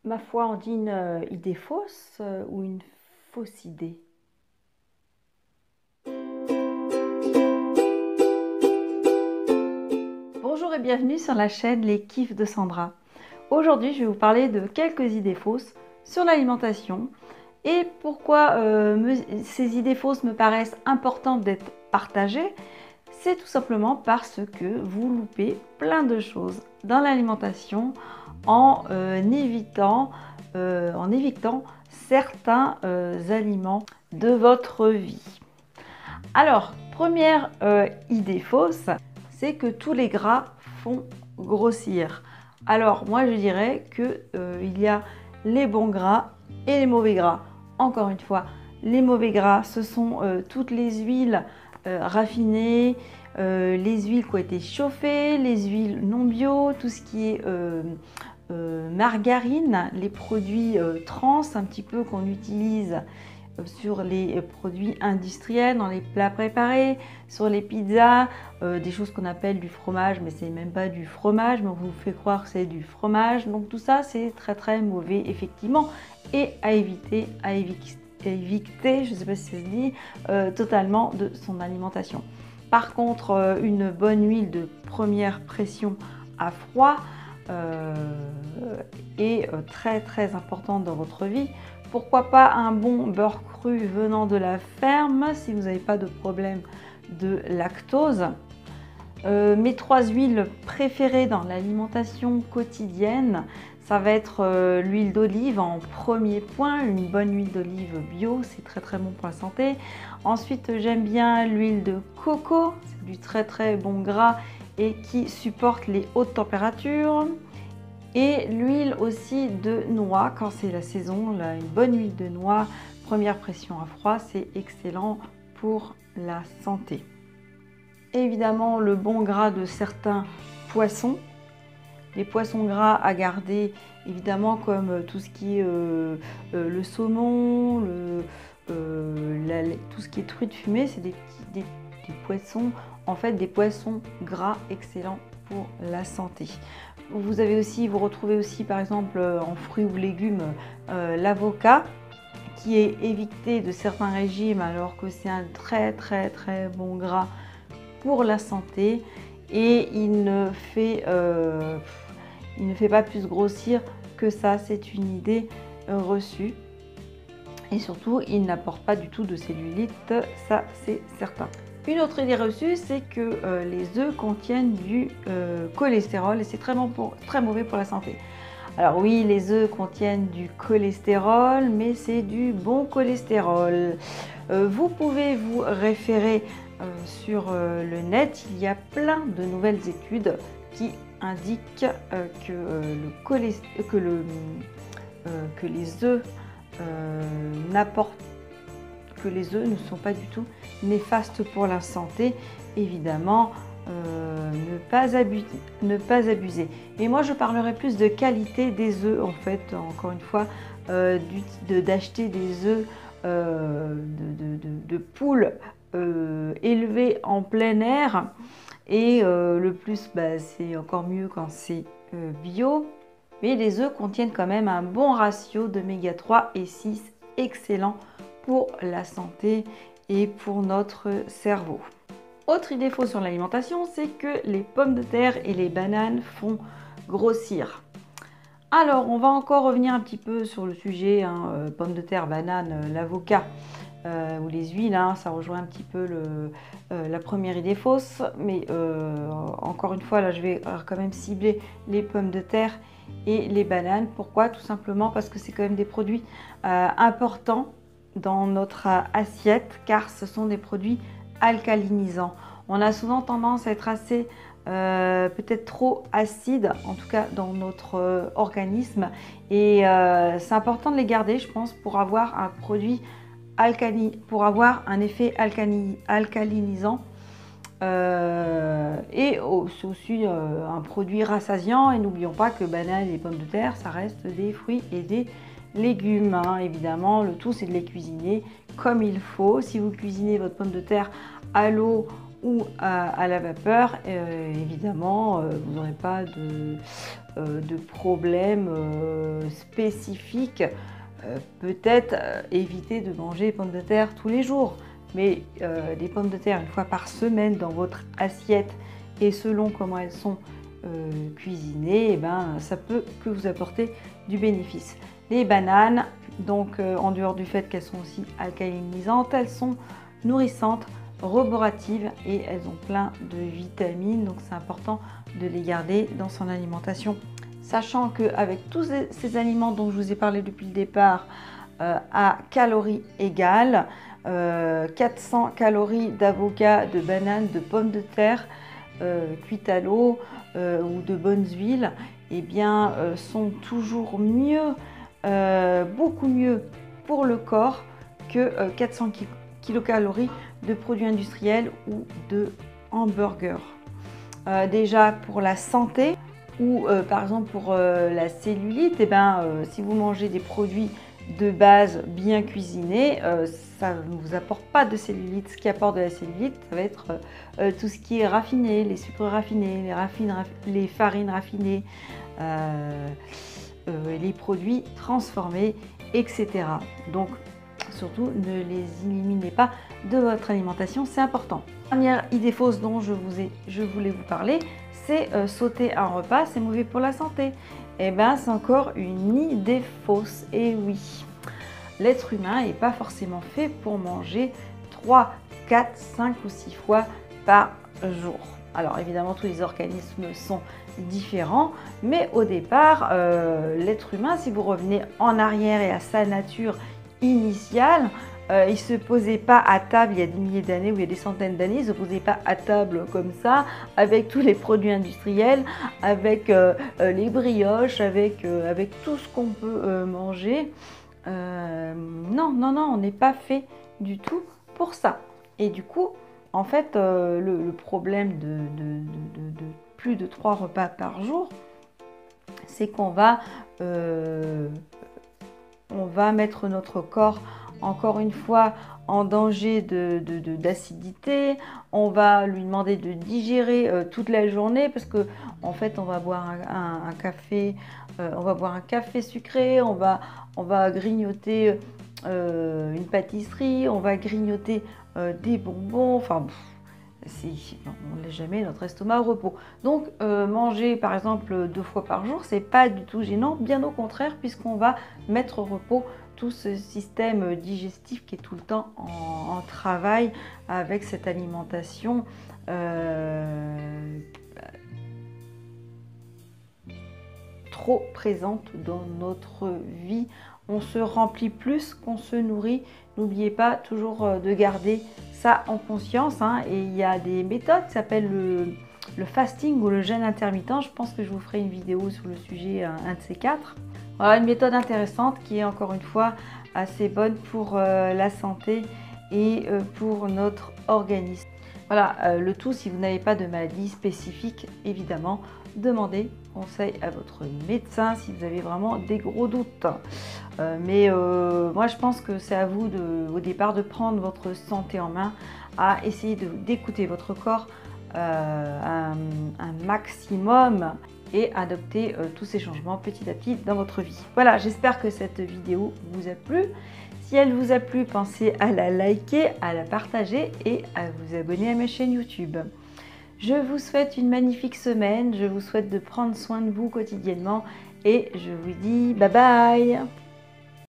Ma foi, on dit une idée fausse ou une fausse idée? Bonjour et bienvenue sur la chaîne Les Kiffs de Sandra. Aujourd'hui, je vais vous parler de quelques idées fausses sur l'alimentation et pourquoi ces idées fausses me paraissent importantes d'être partagées. C'est tout simplement parce que vous loupez plein de choses dans l'alimentation en évitant certains aliments de votre vie. Alors, première idée fausse, c'est que tous les gras font grossir. Alors, moi je dirais que il y a les bons gras et les mauvais gras. Encore une fois, les mauvais gras, ce sont toutes les huiles raffinées, les huiles qui ont été chauffées, les huiles non bio, tout ce qui est margarine, les produits trans un petit peu qu'on utilise sur les produits industriels, dans les plats préparés, sur les pizzas, des choses qu'on appelle du fromage, mais c'est même pas du fromage, mais on vous fait croire que c'est du fromage. Donc tout ça, c'est très très mauvais, effectivement, et à éviter, je ne sais pas si ça se dit, totalement de son alimentation. Par contre, une bonne huile de première pression à froid est très très importante dans votre vie. Pourquoi pas un bon beurre cru venant de la ferme si vous n'avez pas de problème de lactose. Mes 3 huiles préférées dans l'alimentation quotidienne, ça va être l'huile d'olive en premier point, une bonne huile d'olive bio, c'est très très bon pour la santé. Ensuite, j'aime bien l'huile de coco, c'est du très très bon gras et qui supporte les hautes températures. Et l'huile aussi de noix, quand c'est la saison, une bonne huile de noix, première pression à froid, c'est excellent pour la santé. Évidemment, le bon gras de certains poissons. Les poissons gras à garder, évidemment, comme tout ce qui est le saumon, tout ce qui est truite fumée, c'est des poissons, en fait, des poissons gras excellents pour la santé. Vous retrouvez aussi par exemple en fruits ou légumes l'avocat qui est évité de certains régimes alors que c'est un très très très bon gras pour la santé et il ne fait pas plus grossir que ça, c'est une idée reçue. Et surtout, il n'apporte pas du tout de cellulite, ça c'est certain. Une autre idée reçue, c'est que les œufs contiennent du cholestérol et c'est très mauvais pour la santé. Alors oui, les œufs contiennent du cholestérol, mais c'est du bon cholestérol. Vous pouvez vous référer sur le net, il y a plein de nouvelles études qui indiquent que les œufs ne sont pas du tout néfastes pour la santé. Évidemment, ne pas abuser. Et moi, je parlerai plus de qualité des œufs, en fait, encore une fois, d'acheter des œufs de poules élevés en plein air. Et le plus, c'est encore mieux quand c'est bio. Mais les œufs contiennent quand même un bon ratio d'oméga 3 et 6, excellent pour la santé et pour notre cerveau. Autre idée fausse sur l'alimentation, c'est que les pommes de terre et les bananes font grossir. Alors, on va encore revenir un petit peu sur le sujet, pommes de terre, bananes, l'avocat ou les huiles, ça rejoint un petit peu la première idée fausse. Mais encore une fois, là, je vais quand même cibler les pommes de terre et les bananes. Pourquoi? Tout simplement parce que c'est quand même des produits importants dans notre assiette car ce sont des produits alcalinisants. On a souvent tendance à être assez peut-être trop acide, en tout cas dans notre organisme, et c'est important de les garder, je pense, pour avoir un produit pour avoir un effet alcalinisant. Et c'est aussi un produit rassasiant, et n'oublions pas que bananes et pommes de terre, ça reste des fruits et des légumes, évidemment. Le tout, c'est de les cuisiner comme il faut. Si vous cuisinez votre pomme de terre à l'eau ou à la vapeur, évidemment, vous n'aurez pas de problèmes spécifiques. Peut-être éviter de manger des pommes de terre tous les jours, mais des pommes de terre une fois par semaine dans votre assiette et selon comment elles sont cuisinées, eh ben, ça peut que vous apporter du bénéfice. Les bananes, donc en dehors du fait qu'elles sont aussi alcalinisantes, elles sont nourrissantes, reboratives et elles ont plein de vitamines, donc c'est important de les garder dans son alimentation. Sachant qu'avec tous ces aliments dont je vous ai parlé depuis le départ, à calories égales, 400 calories d'avocat, de bananes, de pommes de terre cuites à l'eau ou de bonnes huiles, eh bien, sont toujours mieux, beaucoup mieux pour le corps que 400 kilocalories de produits industriels ou de hamburgers. Déjà pour la santé, ou par exemple pour la cellulite, eh ben, si vous mangez des produits de base bien cuisinés, ça ne vous apporte pas de cellulite. Ce qui apporte de la cellulite, ça va être tout ce qui est raffiné, les sucres raffinés, les farines raffinées, les produits transformés, etc. Donc surtout ne les éliminez pas de votre alimentation, c'est important. Dernière idée fausse dont je voulais vous parler, c'est sauter un repas, c'est mauvais pour la santé. Eh bien, c'est encore une idée fausse. Et oui, l'être humain n'est pas forcément fait pour manger 3, 4, 5 ou 6 fois par jour. Alors évidemment, tous les organismes sont différents, mais au départ, l'être humain, si vous revenez en arrière et à sa nature initiale, il ne se posait pas à table il y a des milliers d'années ou il y a des centaines d'années, il ne se posait pas à table comme ça, avec tous les produits industriels, avec les brioches, avec tout ce qu'on peut manger. Non, on n'est pas fait du tout pour ça. Et du coup, en fait, le problème de plus de 3 repas par jour, c'est qu'on va mettre notre corps encore une fois en danger d'acidité. On va lui demander de digérer toute la journée parce que en fait on va boire un café, sucré, on va grignoter une pâtisserie, on va grignoter des bonbons, enfin on ne laisse jamais notre estomac au repos. Donc manger par exemple 2 fois par jour, c'est pas du tout gênant, bien au contraire, puisqu'on va mettre au repos tout ce système digestif qui est tout le temps en travail avec cette alimentation trop présente dans notre vie. On se remplit plus qu'on se nourrit. N'oubliez pas toujours de garder ça en conscience, hein. Et il y a des méthodes qui s'appellent le fasting ou le jeûne intermittent. Je pense que je vous ferai une vidéo sur le sujet, un de ces 4. Voilà une méthode intéressante qui est encore une fois assez bonne pour la santé et pour notre organisme. Voilà, le tout, si vous n'avez pas de maladie spécifique, évidemment, demandez conseil à votre médecin si vous avez vraiment des gros doutes. Mais moi, je pense que c'est à vous au départ de prendre votre santé en main, à essayer d'écouter votre corps un maximum et adopter tous ces changements petit à petit dans votre vie. Voilà, j'espère que cette vidéo vous a plu. Si elle vous a plu, pensez à la liker, à la partager et à vous abonner à ma chaîne YouTube. Je vous souhaite une magnifique semaine, je vous souhaite de prendre soin de vous quotidiennement et je vous dis bye bye!